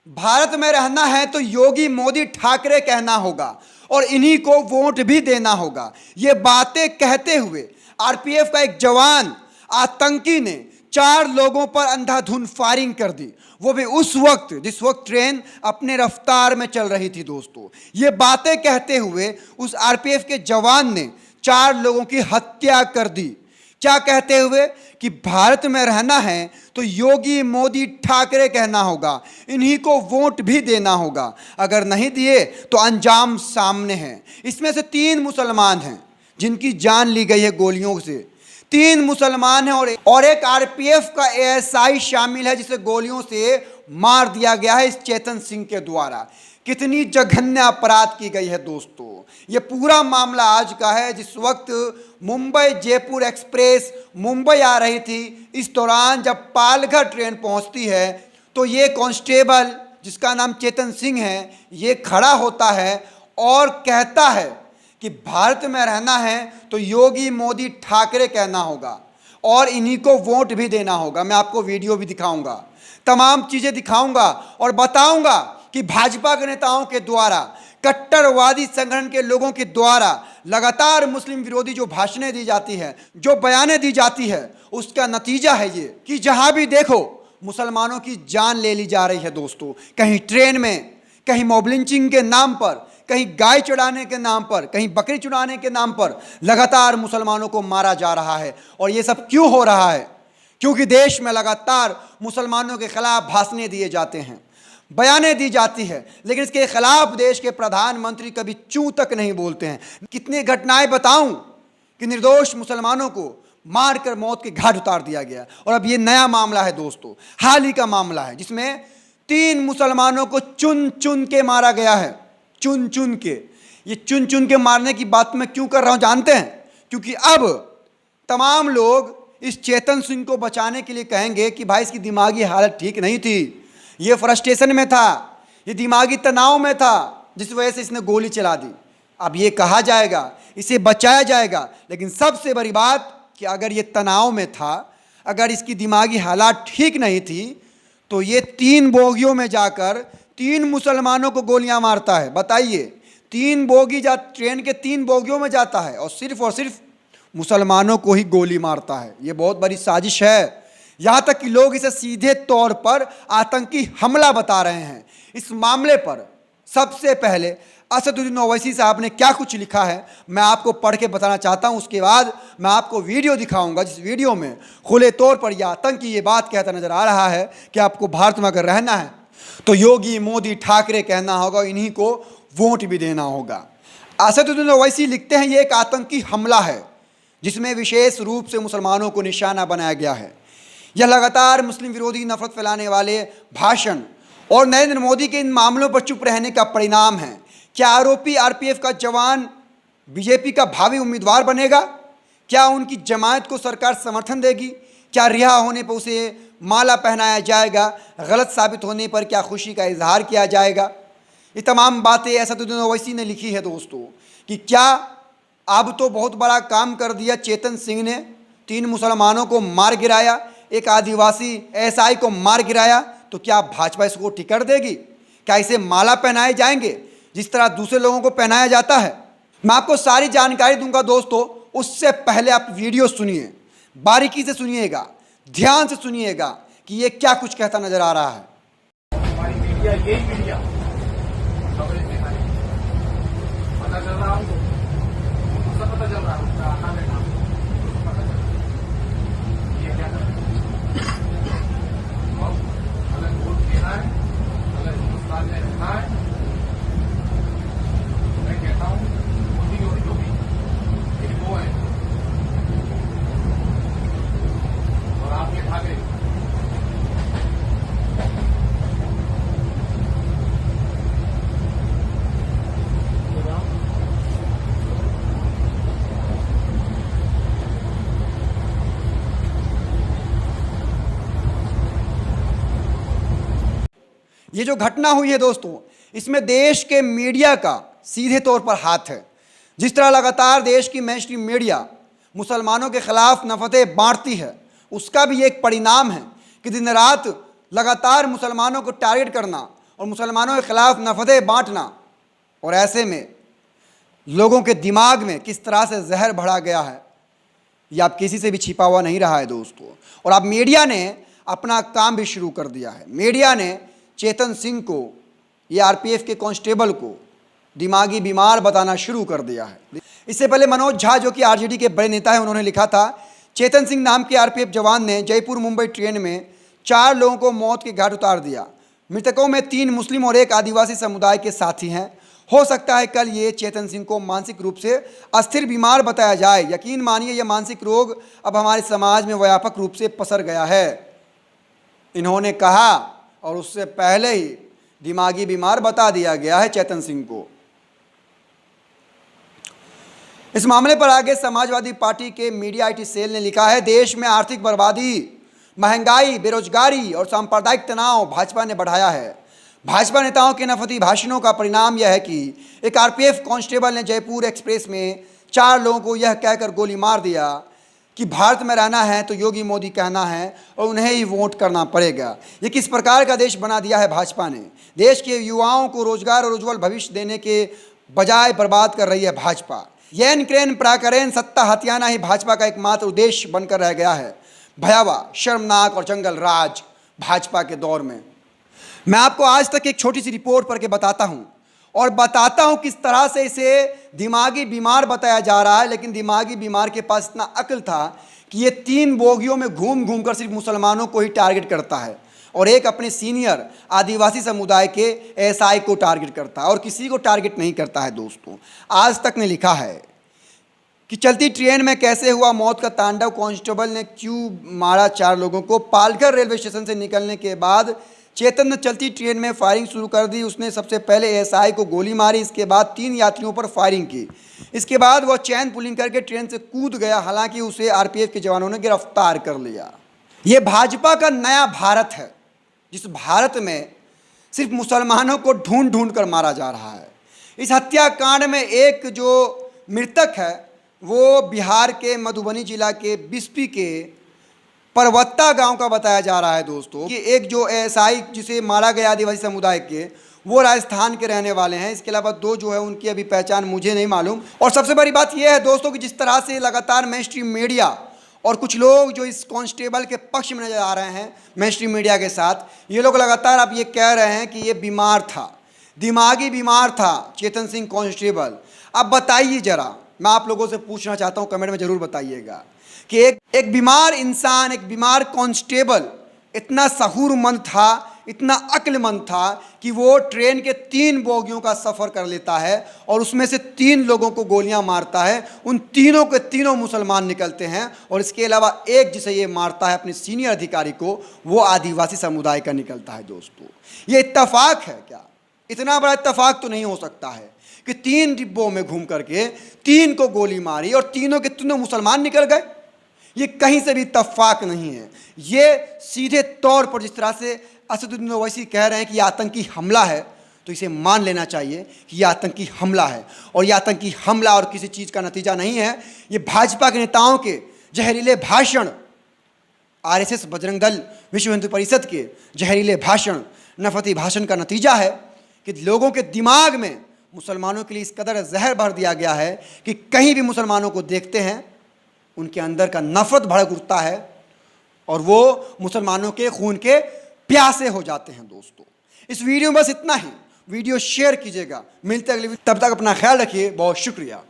भारत में रहना है तो योगी मोदी ठाकरे कहना होगा और इन्हीं को वोट भी देना होगा। ये बातें कहते हुए आरपीएफ का एक जवान आतंकी ने 4 लोगों पर अंधाधुंध फायरिंग कर दी, वो भी उस वक्त जिस वक्त ट्रेन अपने रफ्तार में चल रही थी। दोस्तों, ये बातें कहते हुए उस आरपीएफ के जवान ने 4 लोगों की हत्या कर दी। क्या कहते हुए कि भारत में रहना है तो योगी मोदी ठाकरे कहना होगा, इन्हीं को वोट भी देना होगा, अगर नहीं दिए तो अंजाम सामने है। इसमें से 3 मुसलमान हैं जिनकी जान ली गई है गोलियों से। 3 मुसलमान हैं और एक आरपीएफ का एएसआई शामिल है जिसे गोलियों से मार दिया गया है इस चेतन सिंह के द्वारा। कितनी जघन्य अपराध की गई है दोस्तों। ये पूरा मामला आज का है जिस वक्त मुंबई जयपुर एक्सप्रेस मुंबई आ रही थी, इस दौरान जब पालघर ट्रेन पहुंचती है तो ये कांस्टेबल जिसका नाम चेतन सिंह है, ये खड़ा होता है और कहता है कि भारत में रहना है तो योगी मोदी ठाकरे कहना होगा और इन्हीं को वोट भी देना होगा। मैं आपको वीडियो भी दिखाऊंगा, तमाम चीज़ें दिखाऊंगा और बताऊंगा कि भाजपा के नेताओं के द्वारा, कट्टरवादी संगठन के लोगों के द्वारा लगातार मुस्लिम विरोधी जो भाषणें दी जाती है, जो बयानें दी जाती है, उसका नतीजा है ये कि जहां भी देखो मुसलमानों की जान ले ली जा रही है। दोस्तों, कहीं ट्रेन में, कहीं मॉब लिंचिंग के नाम पर, कहीं गाय चढ़ाने के नाम पर, कहीं बकरी चुराने के नाम पर लगातार मुसलमानों को मारा जा रहा है। और ये सब क्यों हो रहा है? क्योंकि देश में लगातार मुसलमानों के खिलाफ भाषणें दिए जाते हैं, बयानें दी जाती है, लेकिन इसके खिलाफ देश के प्रधानमंत्री कभी चूं तक नहीं बोलते हैं। कितनी घटनाएं बताऊं कि निर्दोष मुसलमानों को मारकर मौत के घाट उतार दिया गया। और अब ये नया मामला है दोस्तों, हाल ही का मामला है जिसमें 3 मुसलमानों को चुन चुन के मारा गया है। चुन चुन के, ये चुन चुन के मारने की बात मैं क्यों कर रहा हूं जानते हैं? क्योंकि अब तमाम लोग इस चेतन सिंह को बचाने के लिए कहेंगे कि भाई इसकी दिमागी हालत ठीक नहीं थी, ये फ्रस्ट्रेशन में था, ये दिमागी तनाव में था, जिस वजह से इसने गोली चला दी। अब ये कहा जाएगा, इसे बचाया जाएगा, लेकिन सबसे बड़ी बात कि अगर ये तनाव में था, अगर इसकी दिमागी हालत ठीक नहीं थी, तो ये 3 बोगियों में जाकर 3 मुसलमानों को गोलियां मारता है। बताइए, 3 बोगी ट्रेन के 3 बोगियों में जाता है और सिर्फ मुसलमानों को ही गोली मारता है। ये बहुत बड़ी साजिश है। यहाँ तक कि लोग इसे सीधे तौर पर आतंकी हमला बता रहे हैं। इस मामले पर सबसे पहले असदुद्दीन ओवैसी साहब ने क्या कुछ लिखा है मैं आपको पढ़ के बताना चाहता हूँ। उसके बाद मैं आपको वीडियो दिखाऊंगा जिस वीडियो में खुले तौर पर यह आतंकी ये बात कहता नजर आ रहा है कि आपको भारत में अगर रहना है तो योगी मोदी ठाकरे कहना होगा, इन्हीं को वोट भी देना होगा। असदुद्दीन ओवैसी लिखते हैं, ये एक आतंकी हमला है जिसमें विशेष रूप से मुसलमानों को निशाना बनाया गया है। यह लगातार मुस्लिम विरोधी नफरत फैलाने वाले भाषण और नरेंद्र मोदी के इन मामलों पर चुप रहने का परिणाम है। क्या आरोपी आरपीएफ का जवान बीजेपी का भावी उम्मीदवार बनेगा? क्या उनकी जमायत को सरकार समर्थन देगी? क्या रिहा होने पर उसे माला पहनाया जाएगा? गलत साबित होने पर क्या खुशी का इजहार किया जाएगा? ये तमाम बातें असदुद्दीन ओवैसी ने लिखी है दोस्तों कि क्या अब तो बहुत बड़ा काम कर दिया चेतन सिंह ने, 3 मुसलमानों को मार गिराया, एक आदिवासी एएसआई को मार गिराया, तो क्या भाजपा इसको टिकट देगी? क्या इसे माला पहनाए जाएंगे जिस तरह दूसरे लोगों को पहनाया जाता है? मैं आपको सारी जानकारी दूंगा दोस्तों, उससे पहले आप वीडियो सुनिए, बारीकी से सुनिएगा, ध्यान से सुनिएगा कि ये क्या कुछ कहता नजर आ रहा है। हमारी मीडिया, यही मीडिया खबरें दिखाई, पता चल रहा हमको, सब पता चल रहा है उसका आना में नाम पता चल रहा है। ये क्या कर रहे हैं? अगर वोट देना है, अगर हिंदुस्तान में रहना है, मैं कहता हूँ मोदी और योगी ये 2 हैं और आप ये ठाकरे। ये जो घटना हुई है दोस्तों, इसमें देश के मीडिया का सीधे तौर पर हाथ है। जिस तरह लगातार देश की मेन स्ट्रीम मीडिया मुसलमानों के खिलाफ नफरतें बांटती है, उसका भी एक परिणाम है कि दिन रात लगातार मुसलमानों को टारगेट करना और मुसलमानों के खिलाफ नफरतें बांटना, और ऐसे में लोगों के दिमाग में किस तरह से जहर भरा गया है, ये आप किसी से भी छिपा हुआ नहीं रहा है दोस्तों। और अब मीडिया ने अपना काम भी शुरू कर दिया है। मीडिया ने चेतन सिंह को, ये आरपीएफ के कांस्टेबल को दिमागी बीमार बताना शुरू कर दिया है। इससे पहले मनोज झा, जो कि आरजेडी के बड़े नेता हैं, उन्होंने लिखा था चेतन सिंह नाम के आरपीएफ जवान ने जयपुर मुंबई ट्रेन में 4 लोगों को मौत के घाट उतार दिया। मृतकों में 3 मुस्लिम और 1 आदिवासी समुदाय के साथी हैं। हो सकता है कल ये चेतन सिंह को मानसिक रूप से अस्थिर बीमार बताया जाए। यकीन मानिए यह मानसिक रोग अब हमारे समाज में व्यापक रूप से पसर गया है, इन्होंने कहा। और उससे पहले ही दिमागी बीमार बता दिया गया है चेतन सिंह को। इस मामले पर आगे समाजवादी पार्टी के मीडिया आईटी सेल ने लिखा है, देश में आर्थिक बर्बादी, महंगाई, बेरोजगारी और सांप्रदायिक तनाव भाजपा ने बढ़ाया है। भाजपा नेताओं के नफरती भाषणों का परिणाम यह है कि एक आरपीएफ कांस्टेबल ने जयपुर एक्सप्रेस में 4 लोगों को यह कहकर गोली मार दिया कि भारत में रहना है तो योगी मोदी कहना है और उन्हें ही वोट करना पड़ेगा। ये किस प्रकार का देश बना दिया है भाजपा ने। देश के युवाओं को रोजगार और उज्जवल भविष्य देने के बजाय बर्बाद कर रही है भाजपा। येन क्रेन प्राकरेन सत्ता हथियाना ही भाजपा का एकमात्र उद्देश्य बनकर रह गया है। भयावह, शर्मनाक और जंगल राज भाजपा के दौर में। मैं आपको आज तक एक छोटी सी रिपोर्ट पढ़ के बताता हूं और बताता हूं किस तरह से इसे दिमागी बीमार बताया जा रहा है। लेकिन दिमागी बीमार के पास इतना अक्ल था कि ये 3 बोगियों में घूम घूम कर सिर्फ मुसलमानों को ही टारगेट करता है और एक अपने सीनियर आदिवासी समुदाय के एसआई को टारगेट करता है और किसी को टारगेट नहीं करता है दोस्तों। आज तक ने लिखा है कि चलती ट्रेन में कैसे हुआ मौत का तांडव, कांस्टेबल ने क्यों मारा 4 लोगों को। पालघर रेलवे स्टेशन से निकलने के बाद चेतन ने चलती ट्रेन में फायरिंग शुरू कर दी। उसने सबसे पहले एसआई को गोली मारी, इसके बाद 3 यात्रियों पर फायरिंग की। इसके बाद वह चैन पुलिंग करके ट्रेन से कूद गया। हालांकि उसे आरपीएफ के जवानों ने गिरफ्तार कर लिया। ये भाजपा का नया भारत है, जिस भारत में सिर्फ मुसलमानों को ढूंढ ढूंढ कर मारा जा रहा है। इस हत्याकांड में एक जो मृतक है वो बिहार के मधुबनी जिला के बिस्पी के परवत्ता गांव का बताया जा रहा है दोस्तों। कि एक जो एसआई जिसे मारा गया आदिवासी समुदाय के, वो राजस्थान के रहने वाले हैं। इसके अलावा 2 जो है उनकी अभी पहचान मुझे नहीं मालूम। और सबसे बड़ी बात यह है दोस्तों कि जिस तरह से लगातार मेन स्ट्रीम मीडिया और कुछ लोग जो इस कांस्टेबल के पक्ष में नजर आ रहे हैं मेन स्ट्रीम मीडिया के साथ, ये लोग लगातार अब ये कह रहे हैं कि ये बीमार था, दिमागी बीमार था चेतन सिंह कांस्टेबल। अब बताइए जरा, मैं आप लोगों से पूछना चाहता हूँ, कमेंट में जरूर बताइएगा कि एक बीमार इंसान, एक बीमार कांस्टेबल इतना सहूरमंद था, इतना अक्लमंद था कि वो ट्रेन के 3 बोगियों का सफ़र कर लेता है और उसमें से 3 लोगों को गोलियां मारता है। उन तीनों के तीनों मुसलमान निकलते हैं और इसके अलावा एक जिसे ये मारता है अपने सीनियर अधिकारी को, वो आदिवासी समुदाय का निकलता है दोस्तों। ये इत्तेफाक है क्या? इतना बड़ा इत्तेफाक तो नहीं हो सकता है कि 3 डिब्बों में घूम करके 3 को गोली मारी और तीनों के तीनों मुसलमान निकल गए। ये कहीं से भी इत्तेफाक नहीं है। ये सीधे तौर पर जिस तरह से असदुद्दीन ओवैसी कह रहे हैं कि यह आतंकी हमला है, तो इसे मान लेना चाहिए कि यह आतंकी हमला है। और यह आतंकी हमला और किसी चीज़ का नतीजा नहीं है। ये भाजपा के नेताओं के जहरीले भाषण, आरएसएस, बजरंग दल, विश्व हिंदू परिषद के जहरीले भाषण, नफरती भाषण का नतीजा है कि लोगों के दिमाग में मुसलमानों के लिए इस कदर जहर भर दिया गया है कि कहीं भी मुसलमानों को देखते हैं उनके अंदर का नफरत भड़क उठता है और वो मुसलमानों के खून के प्यासे हो जाते हैं दोस्तों। इस वीडियो में बस इतना ही। वीडियो शेयर कीजिएगा। मिलते अगले वीडियो, तब तक अपना ख्याल रखिए। बहुत शुक्रिया।